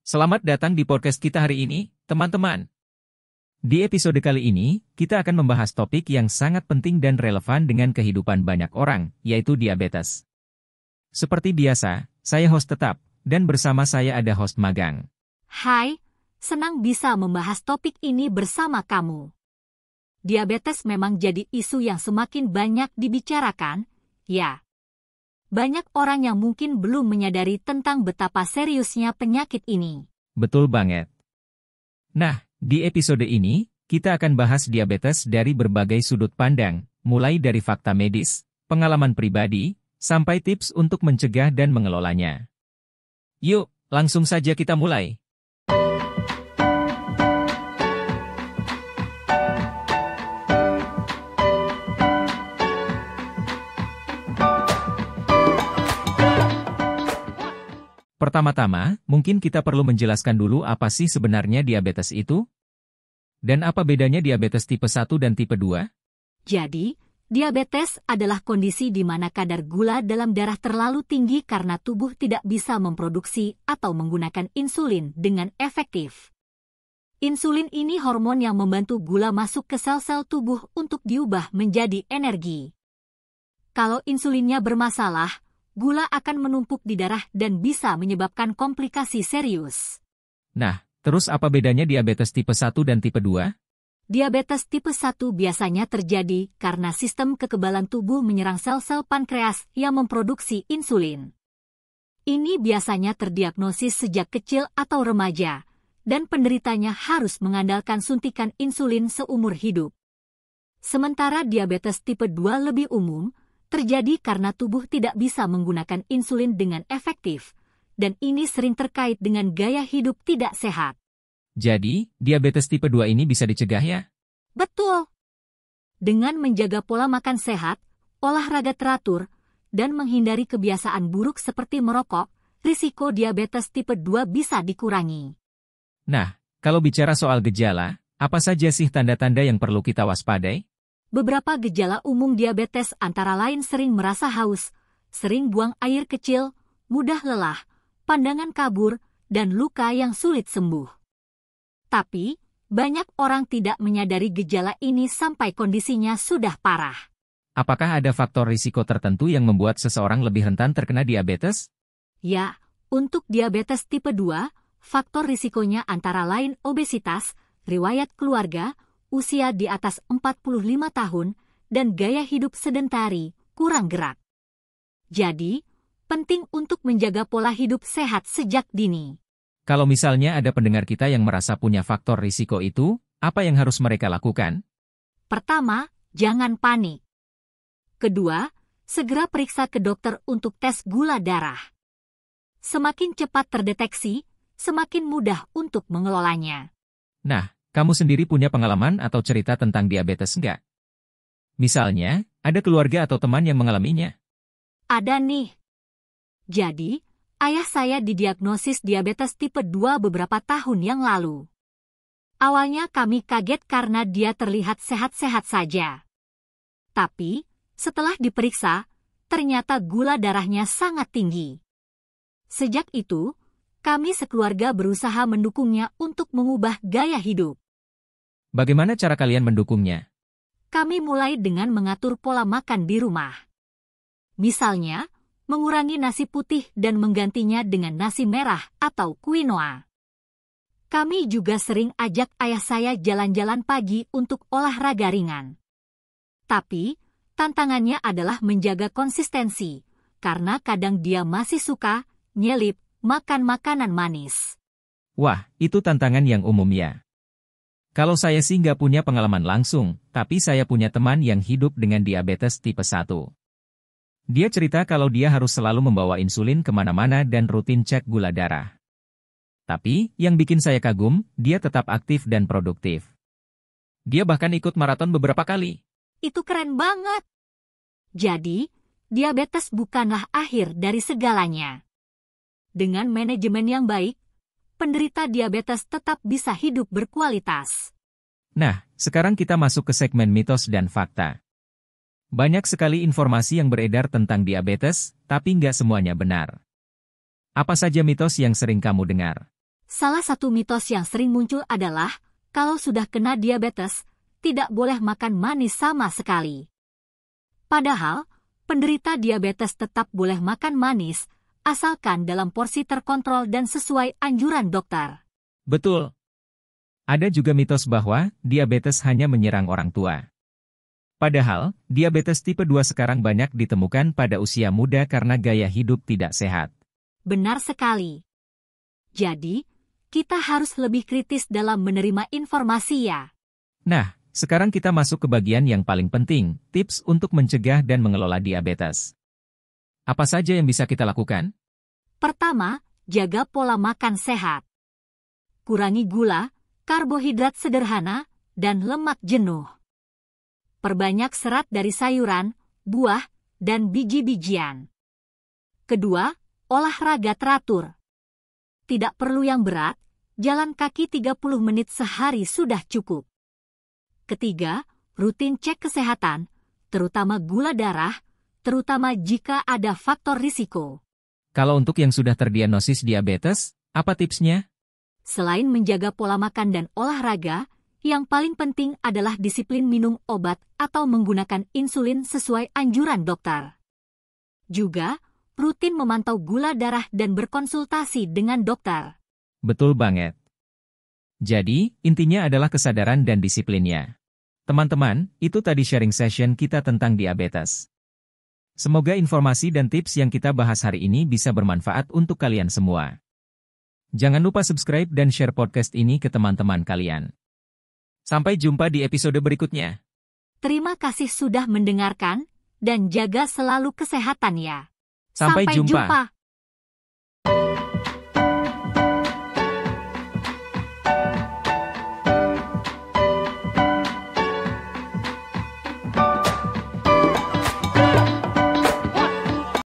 Selamat datang di podcast kita hari ini, teman-teman. Di episode kali ini, kita akan membahas topik yang sangat penting dan relevan dengan kehidupan banyak orang, yaitu diabetes. Seperti biasa, saya host tetap, dan bersama saya ada host magang. Hai, senang bisa membahas topik ini bersama kamu. Diabetes memang jadi isu yang semakin banyak dibicarakan, ya. Banyak orang yang mungkin belum menyadari tentang betapa seriusnya penyakit ini. Betul banget. Nah, di episode ini, kita akan bahas diabetes dari berbagai sudut pandang, mulai dari fakta medis, pengalaman pribadi, sampai tips untuk mencegah dan mengelolanya. Yuk, langsung saja kita mulai. Pertama-tama, mungkin kita perlu menjelaskan dulu apa sih sebenarnya diabetes itu? Dan apa bedanya diabetes tipe 1 dan tipe 2? Jadi, diabetes adalah kondisi di mana kadar gula dalam darah terlalu tinggi karena tubuh tidak bisa memproduksi atau menggunakan insulin dengan efektif. Insulin ini hormon yang membantu gula masuk ke sel-sel tubuh untuk diubah menjadi energi. Kalau insulinnya bermasalah, gula akan menumpuk di darah dan bisa menyebabkan komplikasi serius. Nah, terus apa bedanya diabetes tipe 1 dan tipe 2? Diabetes tipe 1 biasanya terjadi karena sistem kekebalan tubuh menyerang sel-sel pankreas yang memproduksi insulin. Ini biasanya terdiagnosis sejak kecil atau remaja, dan penderitanya harus mengandalkan suntikan insulin seumur hidup. Sementara diabetes tipe 2 lebih umum, terjadi karena tubuh tidak bisa menggunakan insulin dengan efektif, dan ini sering terkait dengan gaya hidup tidak sehat. Jadi, diabetes tipe 2 ini bisa dicegah ya? Betul. Dengan menjaga pola makan sehat, olahraga teratur, dan menghindari kebiasaan buruk seperti merokok, risiko diabetes tipe 2 bisa dikurangi. Nah, kalau bicara soal gejala, apa saja sih tanda-tanda yang perlu kita waspadai? Beberapa gejala umum diabetes antara lain sering merasa haus, sering buang air kecil, mudah lelah, pandangan kabur, dan luka yang sulit sembuh. Tapi, banyak orang tidak menyadari gejala ini sampai kondisinya sudah parah. Apakah ada faktor risiko tertentu yang membuat seseorang lebih rentan terkena diabetes? Ya, untuk diabetes tipe 2, faktor risikonya antara lain obesitas, riwayat keluarga, usia di atas 45 tahun, dan gaya hidup sedentari, kurang gerak. Jadi, penting untuk menjaga pola hidup sehat sejak dini. Kalau misalnya ada pendengar kita yang merasa punya faktor risiko itu, apa yang harus mereka lakukan? Pertama, jangan panik. Kedua, segera periksa ke dokter untuk tes gula darah. Semakin cepat terdeteksi, semakin mudah untuk mengelolanya. Nah, kamu sendiri punya pengalaman atau cerita tentang diabetes enggak? Misalnya, ada keluarga atau teman yang mengalaminya? Ada nih. Jadi, ayah saya didiagnosis diabetes tipe 2 beberapa tahun yang lalu. Awalnya kami kaget karena dia terlihat sehat-sehat saja. Tapi, setelah diperiksa, ternyata gula darahnya sangat tinggi. Sejak itu, kami sekeluarga berusaha mendukungnya untuk mengubah gaya hidup. Bagaimana cara kalian mendukungnya? Kami mulai dengan mengatur pola makan di rumah. Misalnya, mengurangi nasi putih dan menggantinya dengan nasi merah atau quinoa. Kami juga sering ajak ayah saya jalan-jalan pagi untuk olahraga ringan. Tapi, tantangannya adalah menjaga konsistensi, karena kadang dia masih suka nyelip makan makanan manis. Wah, itu tantangan yang umum ya. Kalau saya sih nggak punya pengalaman langsung, tapi saya punya teman yang hidup dengan diabetes tipe 1. Dia cerita kalau dia harus selalu membawa insulin kemana-mana dan rutin cek gula darah. Tapi, yang bikin saya kagum, dia tetap aktif dan produktif. Dia bahkan ikut maraton beberapa kali. Itu keren banget. Jadi, diabetes bukanlah akhir dari segalanya. Dengan manajemen yang baik, penderita diabetes tetap bisa hidup berkualitas. Nah, sekarang kita masuk ke segmen mitos dan fakta. Banyak sekali informasi yang beredar tentang diabetes, tapi nggak semuanya benar. Apa saja mitos yang sering kamu dengar? Salah satu mitos yang sering muncul adalah, kalau sudah kena diabetes, tidak boleh makan manis sama sekali. Padahal, penderita diabetes tetap boleh makan manis, asalkan dalam porsi terkontrol dan sesuai anjuran dokter. Betul. Ada juga mitos bahwa diabetes hanya menyerang orang tua. Padahal, diabetes tipe 2 sekarang banyak ditemukan pada usia muda karena gaya hidup tidak sehat. Benar sekali. Jadi, kita harus lebih kritis dalam menerima informasi ya. Nah, sekarang kita masuk ke bagian yang paling penting, tips untuk mencegah dan mengelola diabetes. Apa saja yang bisa kita lakukan? Pertama, jaga pola makan sehat. Kurangi gula, karbohidrat sederhana, dan lemak jenuh. Perbanyak serat dari sayuran, buah, dan biji-bijian. Kedua, olahraga teratur. Tidak perlu yang berat, jalan kaki 30 menit sehari sudah cukup. Ketiga, rutin cek kesehatan, terutama gula darah, terutama jika ada faktor risiko. Kalau untuk yang sudah terdiagnosis diabetes, apa tipsnya? Selain menjaga pola makan dan olahraga, yang paling penting adalah disiplin minum obat atau menggunakan insulin sesuai anjuran dokter. Juga, rutin memantau gula darah dan berkonsultasi dengan dokter. Betul banget. Jadi, intinya adalah kesadaran dan disiplinnya. Teman-teman, itu tadi sharing session kita tentang diabetes. Semoga informasi dan tips yang kita bahas hari ini bisa bermanfaat untuk kalian semua. Jangan lupa subscribe dan share podcast ini ke teman-teman kalian. Sampai jumpa di episode berikutnya. Terima kasih sudah mendengarkan, dan jaga selalu kesehatan ya. Sampai jumpa.